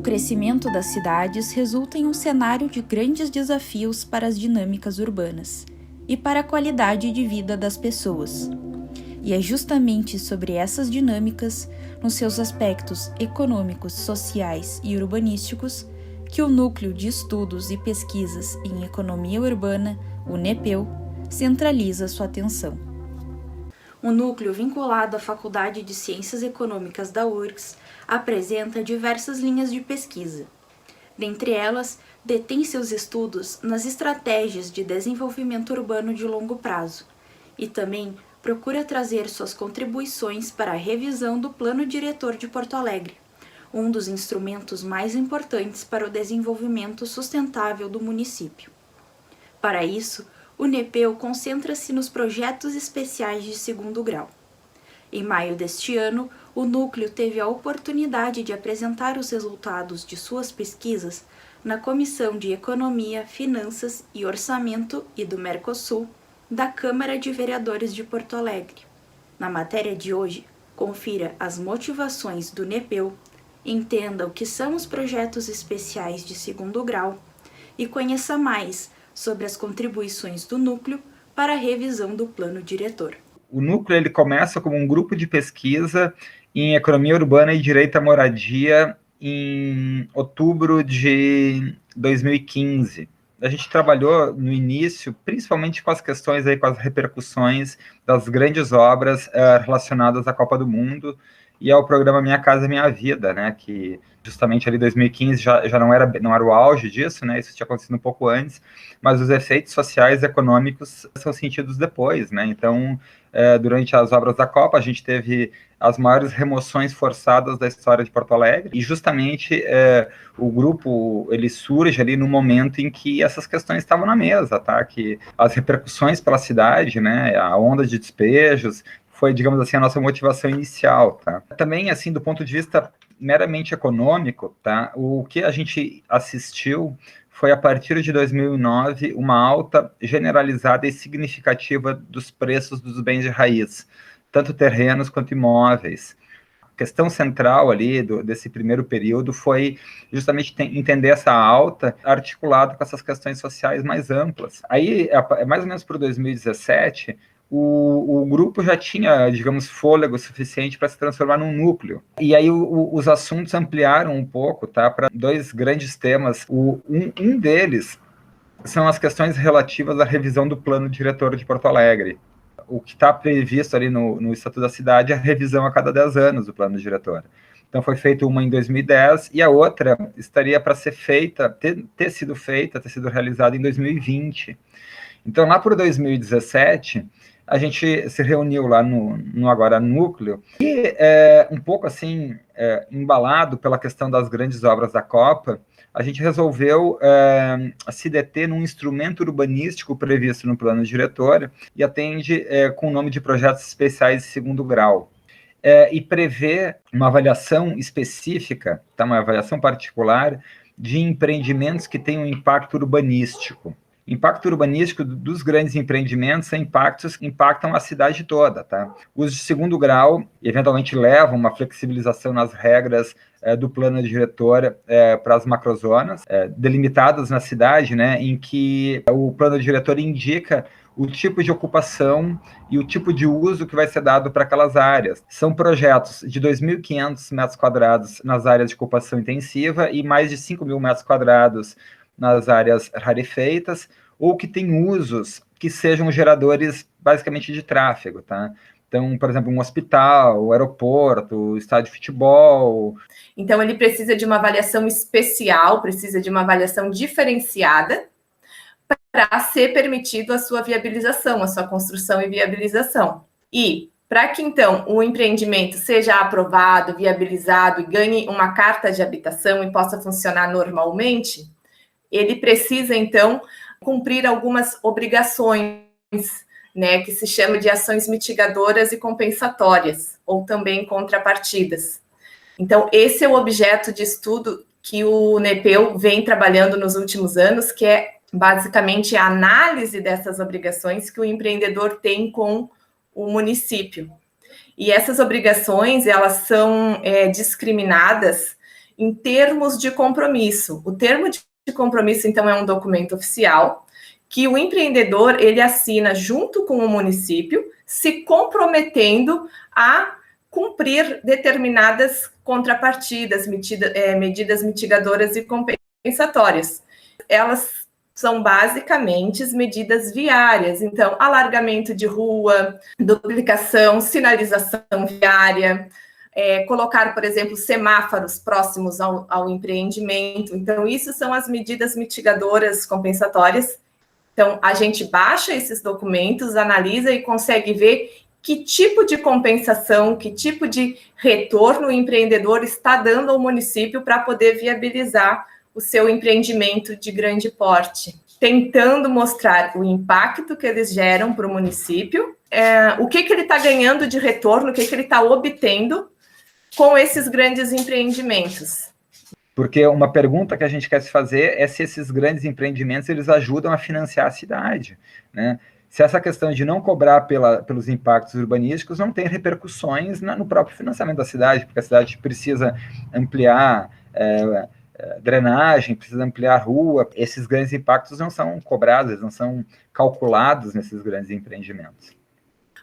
crescimento das cidades resulta em um cenário de grandes desafios para as dinâmicas urbanas e para a qualidade de vida das pessoas. E é justamente sobre essas dinâmicas, nos seus aspectos econômicos, sociais e urbanísticos, que o Núcleo de Estudos e Pesquisas em Economia Urbana, o NEPEU, centraliza sua atenção. O núcleo vinculado à Faculdade de Ciências Econômicas da URGS apresenta diversas linhas de pesquisa. Dentre elas, detém seus estudos nas estratégias de desenvolvimento urbano de longo prazo e também procura trazer suas contribuições para a revisão do Plano Diretor de Porto Alegre, um dos instrumentos mais importantes para o desenvolvimento sustentável do município. Para isso, o NEPEU concentra-se nos projetos especiais de segundo grau. Em maio deste ano, o núcleo teve a oportunidade de apresentar os resultados de suas pesquisas na Comissão de Economia, Finanças e Orçamento e do Mercosul da Câmara de Vereadores de Porto Alegre. Na matéria de hoje, confira as motivações do NEPEU, entenda o que são os projetos especiais de segundo grau e conheça mais sobre as contribuições do núcleo para a revisão do plano diretor. O núcleo ele começa como um grupo de pesquisa em economia urbana e direito à moradia em outubro de 2015. A gente trabalhou no início, principalmente com as questões aí, com as repercussões das grandes obras relacionadas à Copa do Mundo e ao programa Minha Casa Minha Vida, né, que justamente ali em 2015 já não era o auge disso, né, isso tinha acontecido um pouco antes, mas os efeitos sociais e econômicos são sentidos depois, né, então durante as obras da Copa a gente teve as maiores remoções forçadas da história de Porto Alegre, e justamente o grupo ele surge ali no momento em que essas questões estavam na mesa, tá, que as repercussões pela cidade, né, a onda de despejos, foi, digamos assim, a nossa motivação inicial, tá. Também, assim, do ponto de vista meramente econômico, tá, o que a gente assistiu foi, a partir de 2009, uma alta generalizada e significativa dos preços dos bens de raiz, tanto terrenos quanto imóveis. A questão central ali desse primeiro período foi justamente entender essa alta articulada com essas questões sociais mais amplas. Aí, mais ou menos por 2017, o grupo já tinha, digamos, fôlego suficiente para se transformar num núcleo. E aí os assuntos ampliaram um pouco, tá, para dois grandes temas. Um deles são as questões relativas à revisão do plano diretor de Porto Alegre. O que está previsto ali no Estatuto da Cidade é a revisão a cada 10 anos do plano diretor. Então foi feita uma em 2010 e a outra estaria para ser feita, ter sido realizada em 2020. Então lá por 2017, a gente se reuniu lá no agora núcleo e um pouco assim, embalado pela questão das grandes obras da Copa, a gente resolveu se deter num instrumento urbanístico previsto no plano diretor e atende com o nome de projetos especiais de segundo grau. E prevê uma avaliação específica, tá, uma avaliação particular de empreendimentos que tenham impacto urbanístico. Impacto urbanístico dos grandes empreendimentos são impactos que impactam a cidade toda, tá? Os de segundo grau, eventualmente, levam uma flexibilização nas regras do plano diretor para as macrozonas, delimitadas na cidade, né, em que o plano diretor indica o tipo de ocupação e o tipo de uso que vai ser dado para aquelas áreas. São projetos de 2.500 metros quadrados nas áreas de ocupação intensiva e mais de 5.000 metros quadrados nas áreas rarefeitas, ou que tem usos que sejam geradores, basicamente, de tráfego, tá? Então, por exemplo, um hospital, um aeroporto, um estádio de futebol. Então, ele precisa de uma avaliação especial, precisa de uma avaliação diferenciada para ser permitido a sua viabilização, a sua construção e viabilização. E para que, então, o empreendimento seja aprovado, viabilizado e ganhe uma carta de habitação e possa funcionar normalmente, ele precisa, então, cumprir algumas obrigações, né, que se chama de ações mitigadoras e compensatórias, ou também contrapartidas. Então, esse é o objeto de estudo que o NEPEU vem trabalhando nos últimos anos, que é basicamente a análise dessas obrigações que o empreendedor tem com o município. E essas obrigações, elas são discriminadas em termos de compromisso. O termo de compromisso, então, é um documento oficial que o empreendedor, ele assina junto com o município, se comprometendo a cumprir determinadas contrapartidas, medidas mitigadoras e compensatórias. Elas são basicamente as medidas viárias, então, alargamento de rua, duplicação, sinalização viária, colocar, por exemplo, semáforos próximos ao empreendimento. Então, isso são as medidas mitigadoras compensatórias. Então, a gente baixa esses documentos, analisa e consegue ver que tipo de compensação, que tipo de retorno o empreendedor está dando ao município para poder viabilizar o seu empreendimento de grande porte, tentando mostrar o impacto que eles geram para o município, o que ele está ganhando de retorno, o que ele está obtendo com esses grandes empreendimentos. Porque uma pergunta que a gente quer se fazer é se esses grandes empreendimentos eles ajudam a financiar a cidade, né? Se essa questão de não cobrar pelos impactos urbanísticos não tem repercussões no próprio financiamento da cidade, porque a cidade precisa ampliar drenagem, precisa ampliar rua, esses grandes impactos não são cobrados, não são calculados nesses grandes empreendimentos.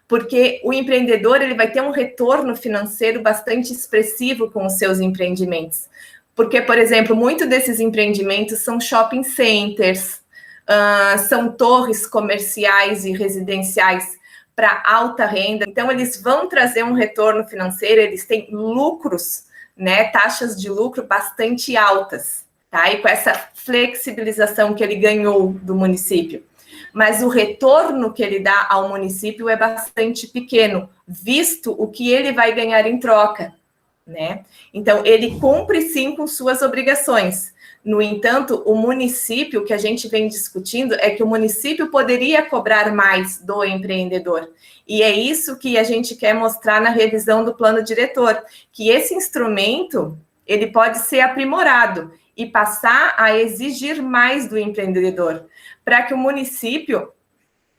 Porque o empreendedor ele vai ter um retorno financeiro bastante expressivo com os seus empreendimentos. Porque, por exemplo, muitos desses empreendimentos são shopping centers, são torres comerciais e residenciais para alta renda. Então, eles vão trazer um retorno financeiro, eles têm lucros, né, taxas de lucro bastante altas, tá? E com essa flexibilização que ele ganhou do município. Mas o retorno que ele dá ao município é bastante pequeno, visto o que ele vai ganhar em troca, né? Então, ele cumpre sim com suas obrigações. No entanto, o município, que a gente vem discutindo, é que o município poderia cobrar mais do empreendedor. E é isso que a gente quer mostrar na revisão do plano diretor, que esse instrumento, ele pode ser aprimorado e passar a exigir mais do empreendedor, para que o município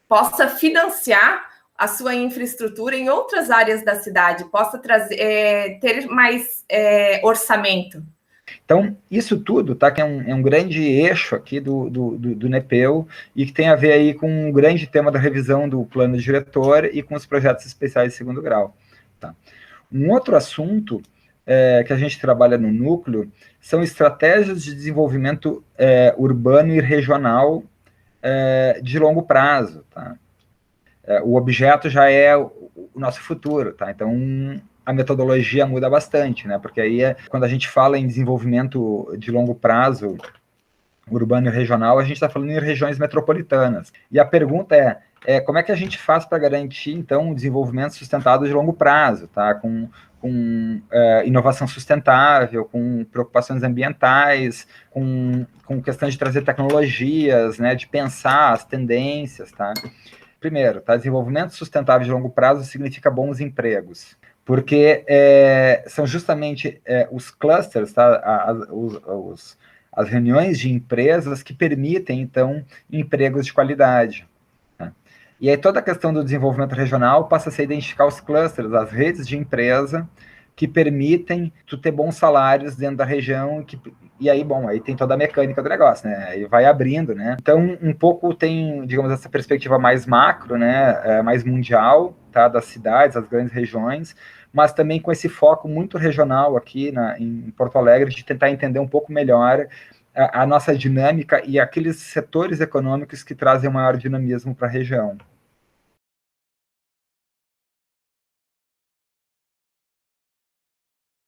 possa financiar a sua infraestrutura em outras áreas da cidade, possa ter mais orçamento. Então, isso tudo, tá, que é um grande eixo aqui do NEPEU e que tem a ver aí com um grande tema da revisão do plano diretor e com os projetos especiais de segundo grau. Tá? Um outro assunto que a gente trabalha no núcleo são estratégias de desenvolvimento urbano e regional de longo prazo. Tá? O objeto já é o nosso futuro, tá? Então a metodologia muda bastante, né? Porque aí quando a gente fala em desenvolvimento de longo prazo urbano e regional, a gente está falando em regiões metropolitanas. E a pergunta é como é que a gente faz para garantir, então, um desenvolvimento sustentado de longo prazo, tá? Com inovação sustentável, com preocupações ambientais, com questão de trazer tecnologias, né? De pensar as tendências, tá? Primeiro, tá? Desenvolvimento sustentável de longo prazo significa bons empregos, porque são justamente os clusters, tá? As reuniões de empresas que permitem, então, empregos de qualidade. Tá? E aí toda a questão do desenvolvimento regional passa a ser identificar os clusters, as redes de empresa que permitem tu ter bons salários dentro da região, e aí, bom, aí tem toda a mecânica do negócio, né? Aí vai abrindo, né? Então, um pouco tem, digamos, essa perspectiva mais macro, né? Mais mundial, tá? Das cidades, das grandes regiões, mas também com esse foco muito regional aqui em Porto Alegre, de tentar entender um pouco melhor a nossa dinâmica e aqueles setores econômicos que trazem maior dinamismo para a região.